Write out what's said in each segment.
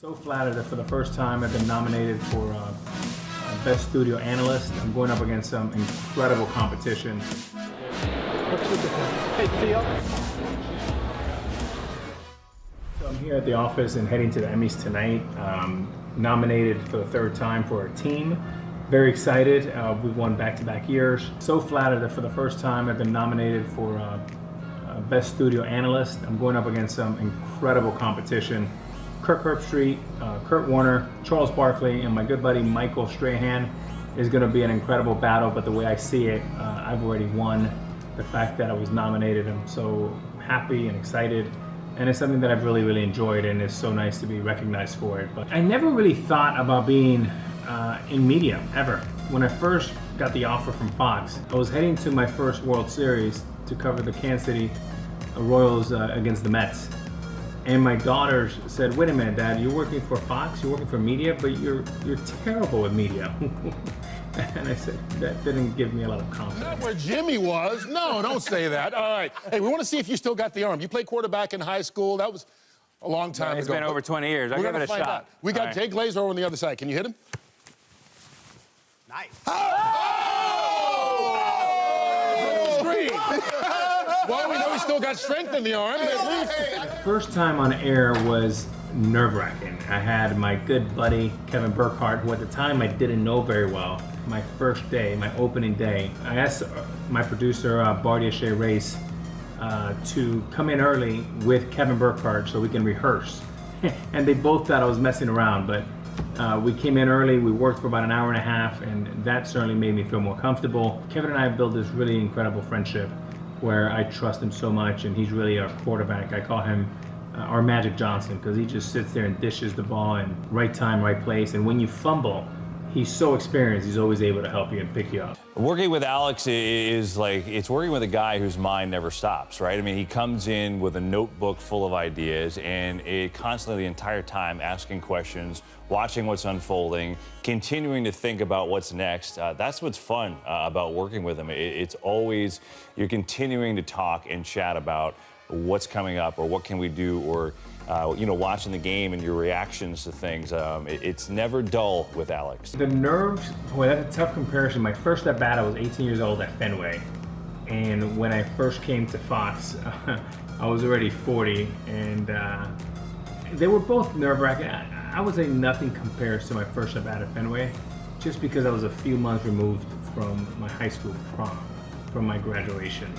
So flattered that for the first time I've been nominated for Best Studio Analyst. I'm going up against some incredible competition. Hey, Theo. So I'm here at the office and heading to the Emmys tonight. Nominated for the third time for a team. Very excited. We've won back-to-back years. So flattered that for the first time I've been nominated for Best Studio Analyst. I'm going up against some incredible competition. Kirk Herbstreit, Kurt Warner, Charles Barkley, and my good buddy Michael Strahan is going to be an incredible battle, but the way I see it, I've already won. The fact that I was nominated, I'm so happy and excited, and it's something that I've really enjoyed, and it's so nice to be recognized for it. But I never really thought about being in media, ever. When I first got the offer from Fox, I was heading to my first World Series to cover the Kansas City Royals against the Mets. And my daughter said, "Wait a minute, Dad, you're working for Fox, you're working for media, but you're terrible with media." And I said, that didn't give me a lot of confidence. Not where Jimmy was. No, don't say that. All right. Hey, we want to see if you still got the arm. You played quarterback in high school. That was a long time ago. It's been over 20 years. I'll give it a shot. Out. We got Jay Glazer over on the other side. Can you hit him? Nice. Well, we know he's still got strength in the arm, at least. First time on air was nerve-wracking. I had my good buddy, Kevin Burkhardt, who at the time I didn't know very well. My first day, my opening day, I asked my producer, Bardia Shea Race, to come in early with Kevin Burkhardt so we can rehearse. And they both thought I was messing around, but we came in early, we worked for about an hour and a half, and that certainly made me feel more comfortable. Kevin and I have built this really incredible friendship where I trust him so much, and he's really our quarterback. I call him our Magic Johnson because he just sits there and dishes the ball in right time, right place, and when you fumble, he's so experienced, he's always able to help you and pick you up. Working with Alex is like, it's working with a guy whose mind never stops, right? I mean, he comes in with a notebook full of ideas and constantly the entire time asking questions, watching what's unfolding, continuing to think about what's next. That's what's fun about working with him. It's always, you're continuing to talk and chat about what's coming up or what can we do, or watching the game and your reactions to things. It's never dull with Alex. The nerves, boy, that's a tough comparison. My first at bat, I was 18 years old at Fenway. And when I first came to Fox, I was already 40. And they were both nerve-wracking. I would say nothing compares to my first at bat at Fenway, just because I was a few months removed from my high school prom, from my graduation.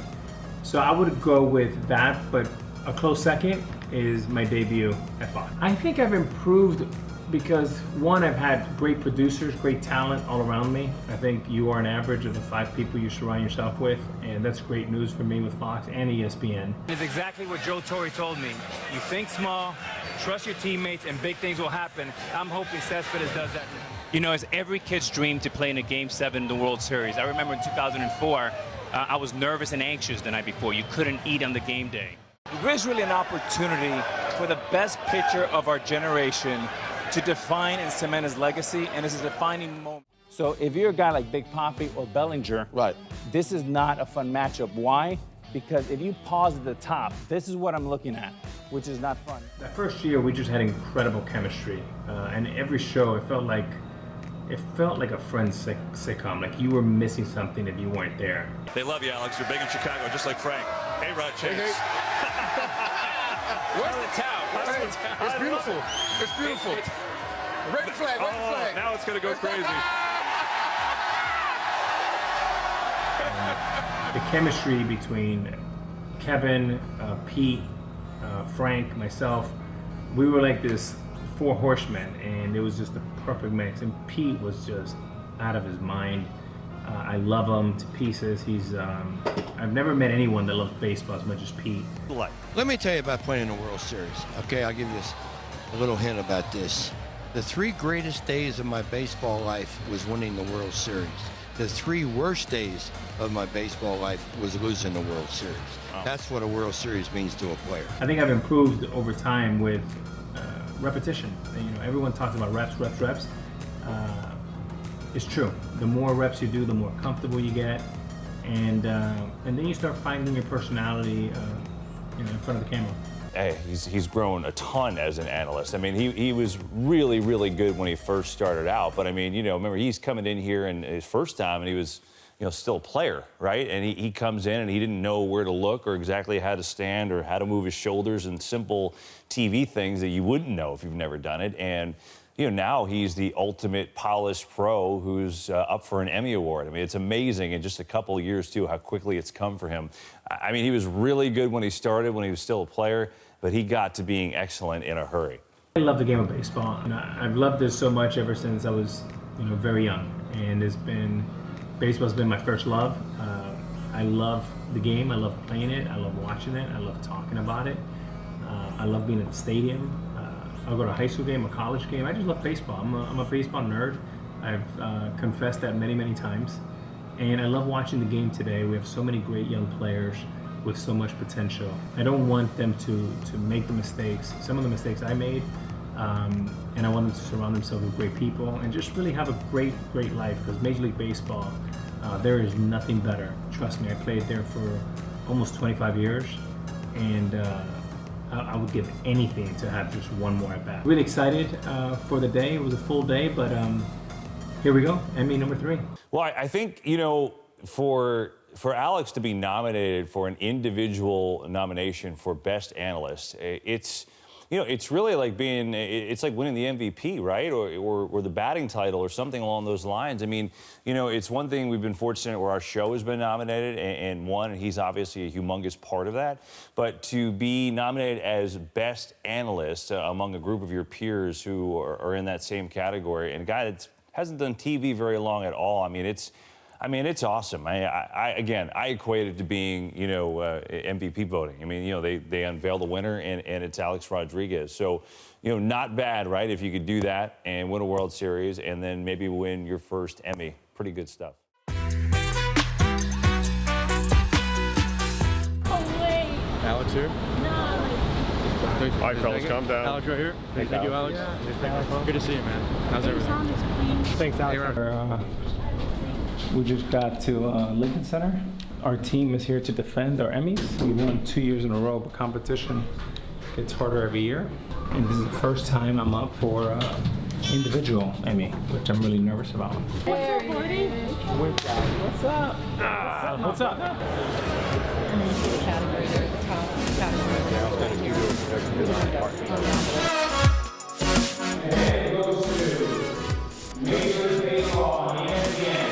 So I would go with that, but a close second is my debut at Fox. I think I've improved because, one, I've had great producers, great talent all around me. I think you are an average of the 5 people you surround yourself with, and that's great news for me with Fox and ESPN. It's exactly what Joe Torre told me. You think small, trust your teammates, and big things will happen. I'm hoping Cespedes does that. You know, it's every kid's dream to play in a Game 7 in the World Series. I remember in 2004, I was nervous and anxious the night before. You couldn't eat on the game day. There's really an opportunity for the best pitcher of our generation to define and cement his legacy, and it's a defining moment. So if you're a guy like Big Papi or Bellinger, Right. this is not a fun matchup. Why? Because if you pause at the top, this is what I'm looking at, which is not fun. That first year, we just had incredible chemistry. And every show, it felt like a Friends sitcom. Like you were missing something if you weren't there. They love you, Alex. You're big in Chicago, just like Frank. Hey, Rod Chase. Where's the towel? It's beautiful. It's beautiful. Red flag, red flag. Now it's going to go crazy. The chemistry between Kevin, Pete, Frank, myself, we were like this 4 horsemen, and it was just the perfect mix. And Pete was just out of his mind. I love him to pieces. He's I've never met anyone that loves baseball as much as Pete. Let me tell you about playing in the World Series. Okay, I'll give you a little hint about this. The 3 greatest days of my baseball life was winning the World Series. The 3 worst days of my baseball life was losing the World Series. That's what a World Series means to a player. I think I've improved over time with repetition. Everyone talks about reps. It's true. The more reps you do, the more comfortable you get, and then you start finding your personality, in front of the camera. hey, he's grown a ton as an analyst. I mean, he was really, really good when he first started out. But I mean, remember, he's coming in here and his first time, and he was, still a player, right? And he comes in and he didn't know where to look or exactly how to stand or how to move his shoulders and simple TV things that you wouldn't know if you've never done it. And now he's the ultimate polished pro who's up for an Emmy Award. I mean, it's amazing in just a couple of years, too, how quickly it's come for him. I mean, he was really good when he started, when he was still a player, but he got to being excellent in a hurry. I love the game of baseball. And I've loved this so much ever since I was, very young. And baseball's been my first love. I love the game. I love playing it. I love watching it. I love talking about it. I love being at the stadium. I'll go to a high school game, a college game. I just love baseball. I'm a baseball nerd. I've confessed that many, many times. And I love watching the game today. We have so many great young players with so much potential. I don't want them to make the mistakes, some of the mistakes I made, and I want them to surround themselves with great people and just really have a great, great life, because Major League Baseball, there is nothing better. Trust me, I played there for almost 25 years, and I would give anything to have just one more at bat. Really excited for the day. It was a full day, but here we go, Emmy number 3. Well, I think, for Alex to be nominated for an individual nomination for Best Analyst, it's really like it's like winning the MVP, right? Or the batting title or something along those lines. I mean, it's one thing we've been fortunate where our show has been nominated and won, and he's obviously a humongous part of that. But to be nominated as Best Analyst among a group of your peers who are in that same category, and a guy that hasn't done TV very long at all, I mean, it's awesome. I equate it to being, MVP voting. I mean, they unveil the winner, and it's Alex Rodriguez. So, not bad, right? If you could do that and win a World Series and then maybe win your first Emmy. Pretty good stuff. Oh, wait. Alex here? No. All right, fellas, calm down. Alex right here. Thank you, Alex. Yeah. Good to see you, man. How's everything? Thanks, Alex. We just got to Lincoln Center. Our team is here to defend our Emmys. We won 2 years in a row, but competition gets harder every year. And this is the first time I'm up for individual Emmy, which I'm really nervous about. What's up, Marty? What's up? What's up? Category there, the top category. Hey, it goes to Major League Baseball on ESPN.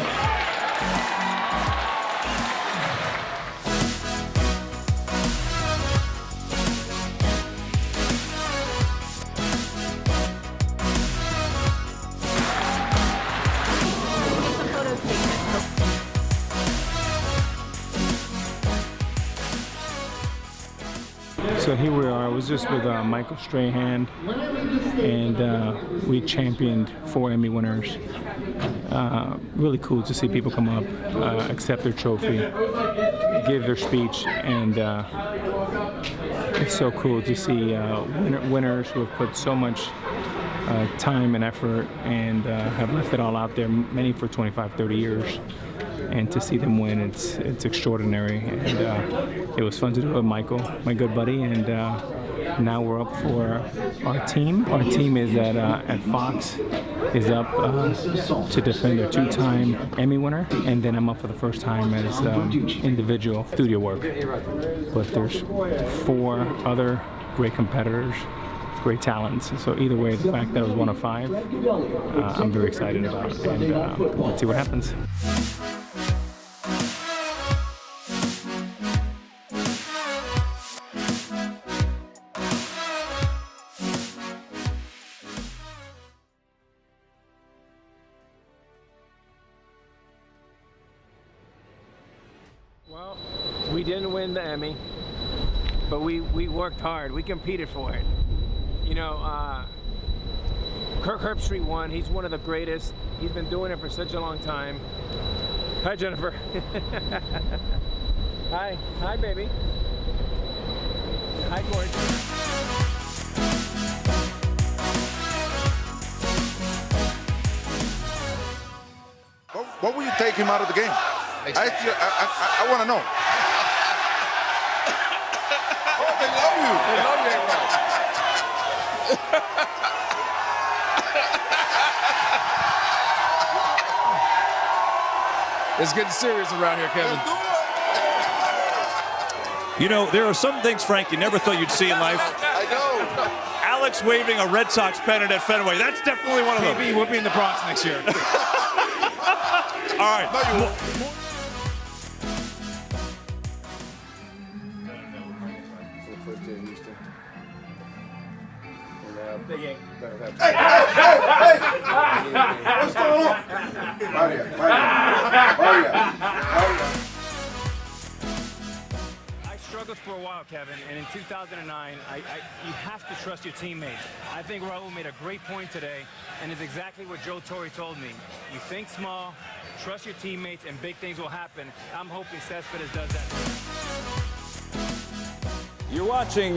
So here we are. I was just with Michael Strahan, and we championed 4 Emmy winners. Really cool to see people come up, accept their trophy, give their speech, and it's so cool to see winners who have put so much time and effort and have left it all out there, many for 25, 30 years. And to see them win, it's extraordinary. And it was fun to do it with Michael, my good buddy. And now we're up for our team. Our team is at Fox, is up to defend their 2-time Emmy winner. And then I'm up for the first time as individual studio work. But there's 4 other great competitors, great talents. So either way, the fact that it was 1 of 5, I'm very excited about. And let's see what happens. Well, we didn't win the Emmy, but we worked hard. We competed for it. Kirk Herbstreit won. He's one of the greatest. He's been doing it for such a long time. Hi, Jennifer. Hi. Hi, baby. Hi, gorgeous. What will you take him out of the game? I want to know. Oh, they love you. They love you, A-Rod. It's getting serious around here, Kevin. You know, there are some things, Frank, you never thought you'd see in life. I know. Alex waving a Red Sox pennant at Fenway. That's definitely one of them. Maybe we'll be in the Bronx next year. All right. What's going on? I struggled for a while, Kevin, and in 2009, you have to trust your teammates. I think Raul made a great point today, and it's exactly what Joe Torre told me. You think small, trust your teammates, and big things will happen. I'm hoping Cespedes does that. You're watching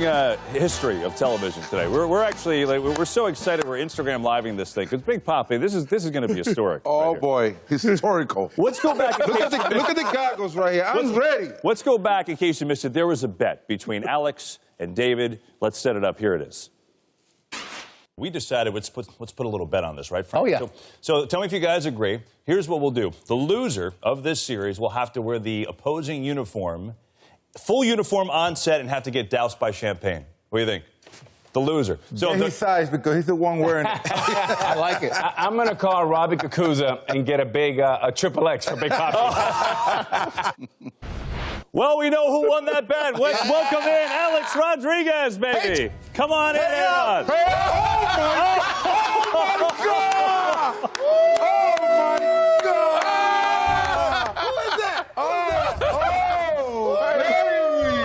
history of television today. We're actually we're so excited. We're Instagram living this thing because Big Papi, this is going to be historic. Oh right boy, historical. Let's go back. Look at the goggles right here. I'm ready. Let's go back in case you missed it. There was a bet between Alex and David. Let's set it up. Here it is. We decided let's put a little bet on this, right, Frank? Oh, yeah. So tell me if you guys agree. Here's what we'll do. The loser of this series will have to wear the opposing uniform, full uniform on set, and have to get doused by champagne. What do you think? The loser. So He's size because he's the one wearing it. I like it. I'm going to call Robbie Kakuza and get a big a XXX for Big Papi. Well, we know who won that bet. Let's welcome in Alex Rodriguez, baby. Come on in, Aaron.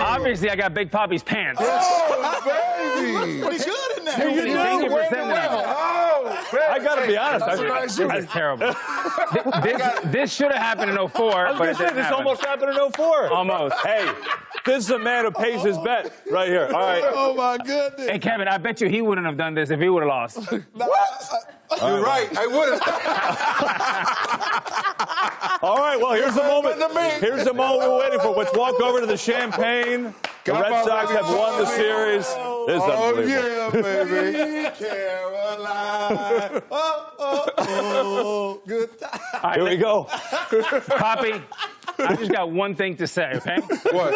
Obviously, I got Big Papi's pants. Baby. Pretty good in that. You know, I got to be honest. That's terrible. This should have happened in 04, I was but going it to say, didn't this happen. almost happened in 04. Almost. Hey, this is a man who pays his bet right here. All right. Oh, my goodness. Hey, Kevin, I bet you he wouldn't have done this if he would have lost. You're right. I would have. All right, well, here's the moment. Here's the moment we're waiting for. Let's walk over to the champagne. The Red Sox have won the series. This is unbelievable. Yeah, baby. Caroline. Good time. Here we go. Papi, I just got one thing to say, okay? What?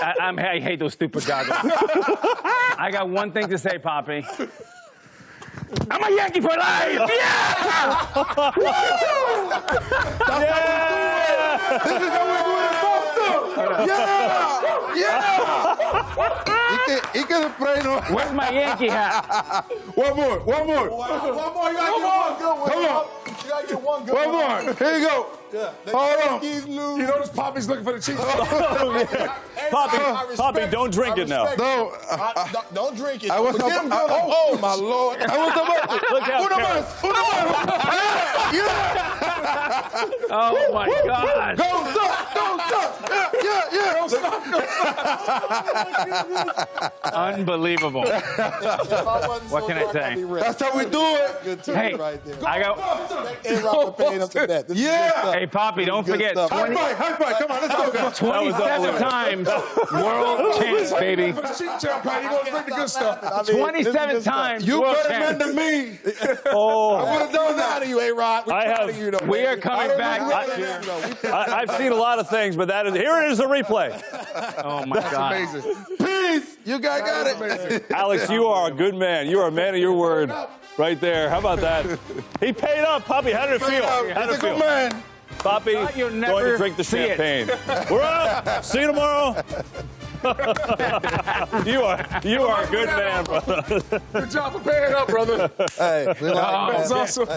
I hate those stupid goggles. I got one thing to say, Papi. I'm a Yankee for life! Yeah! Yeah! This is how we do it in Boston. Yeah! He can spray no. Where's my Yankee hat? One more. One more. You got to get one good one. Come on. You got to get one good One more. Here you go. Yeah. Hold on. You notice Papi's looking for the cheese. Oh, yeah. Poppy, don't drink it now. No. Don't drink it. I was Damn about, good. Oh, my Lord. I was about to. Look out, Karen. Oh, my God. Don't stop. Yeah. Don't stop. Unbelievable. What can I say? That's how we do it. Good team Hey, right there. I got... A-Rod paying us to bet. Yeah. Hey, Papi, don't forget. stuff. High five. Come on, let's go. 27 times world champs, baby. For the cheap champagne, you don't drink the good stuff. 27 times You world better man champs. than me. Oh, I would have done We're proud that. of you, A-Rod. We're I proud have- of you, though, We are baby. coming back. I've seen a lot of things, but that is here it is, the replay. Oh, my God. Amazing. Peace. You guys got it. Alex, you are a good man. You are a man of your word. Right there. How about that? He paid up. Poppy, how did it feel? How did He's it a good feel? man. Poppy, you'll going never to drink the see it. champagne. We're out. See you tomorrow. You are a good man, brother. Good job for paying up, brother. Hey, we like That's awesome.